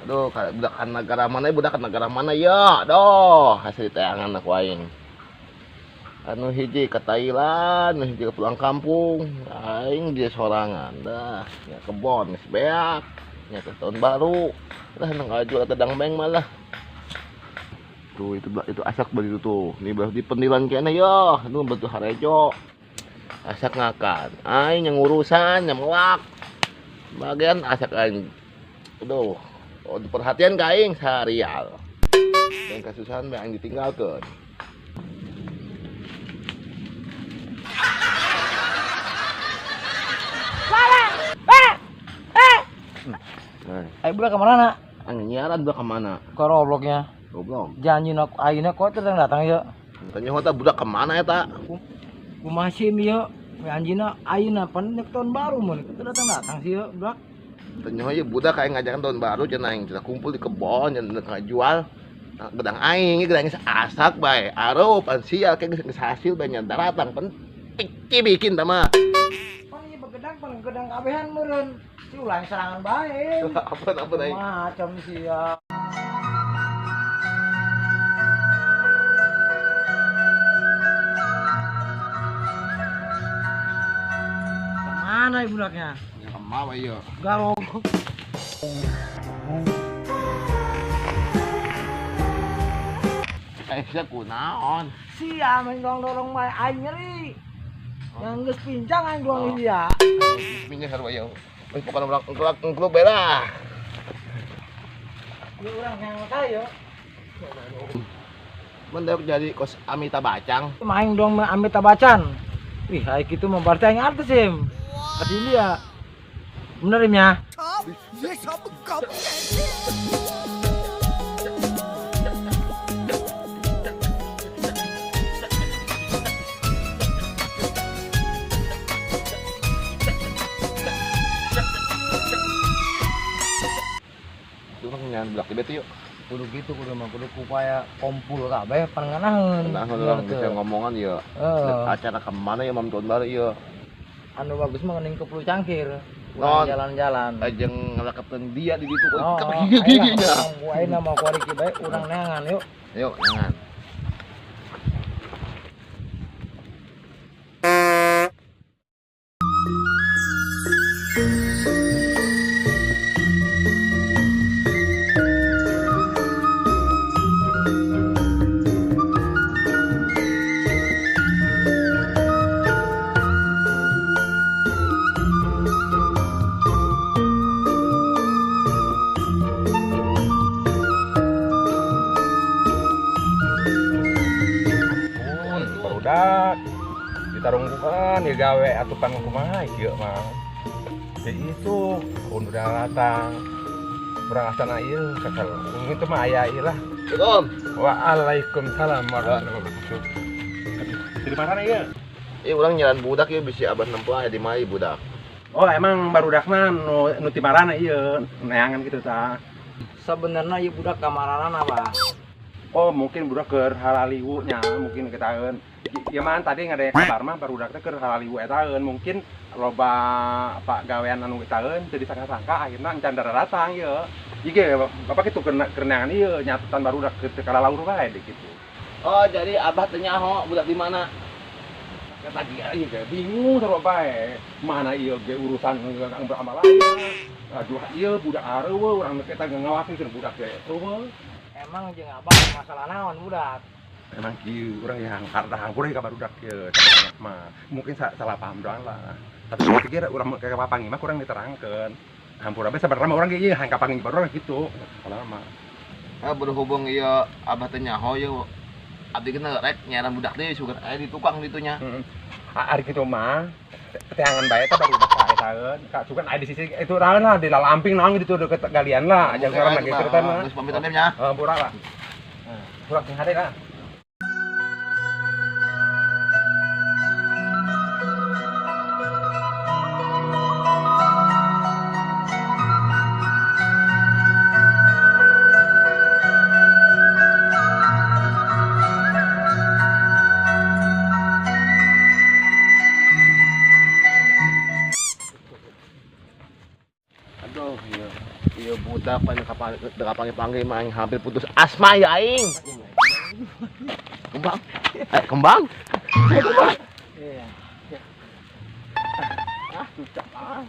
Aduh, budak negara mana ya, budak negara mana ya? Aduh, hasil tayangan aku aing. Anu hiji ke Thailand, anu hiji ke pulang kampung. Aing dia sorangan dah. Ya kebon geus beak. Ya ke tahun baru. Dah nang ajual tedang beng malah. Tuh itu asak beli tuh. Ini baru di pendilan kene ya. Aduh batu harejo. Asak ngakan. Aing yang urusan yang melak. Bagian asak aing. Aduh. Oh, perhatian ka aing sarial. Dan kasusahan mah aing ditinggalkeun. Ayo budak kemana nak? Angin nyiaran budak kemana? Ke Robloxnya. Goblok. Janji nak ayeuna kok datang ya. Tanya hota budak kemana ya tak? Kumasih ya. Anjina ayeuna pan tahun baru mun kita datang sih ya budak. Tanya aja budak kayak ngajakan tahun baru cenah aing kita kumpul di kebon yang ngajual. Gedang aing gedang asak bae. Areup pan sia kayak geus hasil bae nya datang pan bikin tah mah. Pan ieu begedang kabehan meureun. Si ulah serangan bae. Apa aing? Macam sia. Kemana ibu budaknya? Ya kemana ieu? Garong. Sia kunaon? Sia main dorong bae aing nyeri. Yang geus pincang aing doang dia. Minggir sarua ieu. Wis pokona urang engkluk bae lah. Ieu urang yang kayo. Mendek jadi kos Amitabh Bachchan. Main dong Amitabh Bachchan. Wih, hai gitu mah berarti aing artis em. Artis dia. Bener em ya? Urang nyan blak teh yuk. Kudu gitu kudu mah kudu upaya kumpul kabeh panenganaheun. Nah, orang bisa ngomongan ya. Acara kemana ya mam tahun baru ya. Anu bagus mah ngening ke Pulau Cangkir. Non. Jalan-jalan. Ajeng ngelakepkeun dia di ditu. Oh, Gigi nya. Ayeuna mah kuari ki bae urang neangan yuk. Yuk, jangan. Barudak ditarung bukan ya gawe atupan kumaha ieu mah. Jadi itu udah datang. Urang asana ieu kakal. Itu mah aya ieu lah. Assalamualaikum. Waalaikumsalam warahmatullahi wabarakatuh. Di mana ieu? Urang nyaran budak ya bisa abah nempuh aya di mai budak. Oh, emang barudak mah nu ti marana ieu, neangan gitu tah. Sebenarnya ieu budak kamaranan apa? Oh, mungkin budak keur halaliwu nya, mungkin ketaeun. Ieu mah tadi ngadaya kabar mah barudak teh keur halaliwu etaeun, mungkin loba apa gawean anu etaeun teu disangka-sangka akhirna encan datang ieu. Jige bapak kitu keur neangan ieu nyatutan barudak keur kalalaur bae kitu. Oh, jadi abah teh nyaho budak di mana? Kata dia ieu ge bingung sarua bae. Mana ieu ge urusan amal lain. Aduh, ieu budak areueuh urang teh eta ngawasin budak ge. Eueuh. Emang jeung abang masalah naon budak? Emang kieu urang yang harta hampura ka barudak ieu mah. Mungkin salah paham doang lah. Tapi pikir urang ka papangi mah kurang diterangkeun. Hampura bae sabarna mah urang ge ieu hang kapangi barudak kitu. Salah mah. Berhubung ieu abah teh nyaho ieu abdi kena rek nyaran budak teh sugar aya di tukang ditunya. Ari kitu mah teangan bae teh barudak ka etaeun. Ka sugan aya di sisi itu raeun lah di lalamping naon gitu deket galian lah. Aja sekarang lagi ceritaan mah. Geus pamitan nya. Hampura lah. Kurang sing hade lah. Aduh, iya budak pan panggil mah aing hampir putus asma ya aing. Kembang. Kembang. Kembang. Iya. Ah,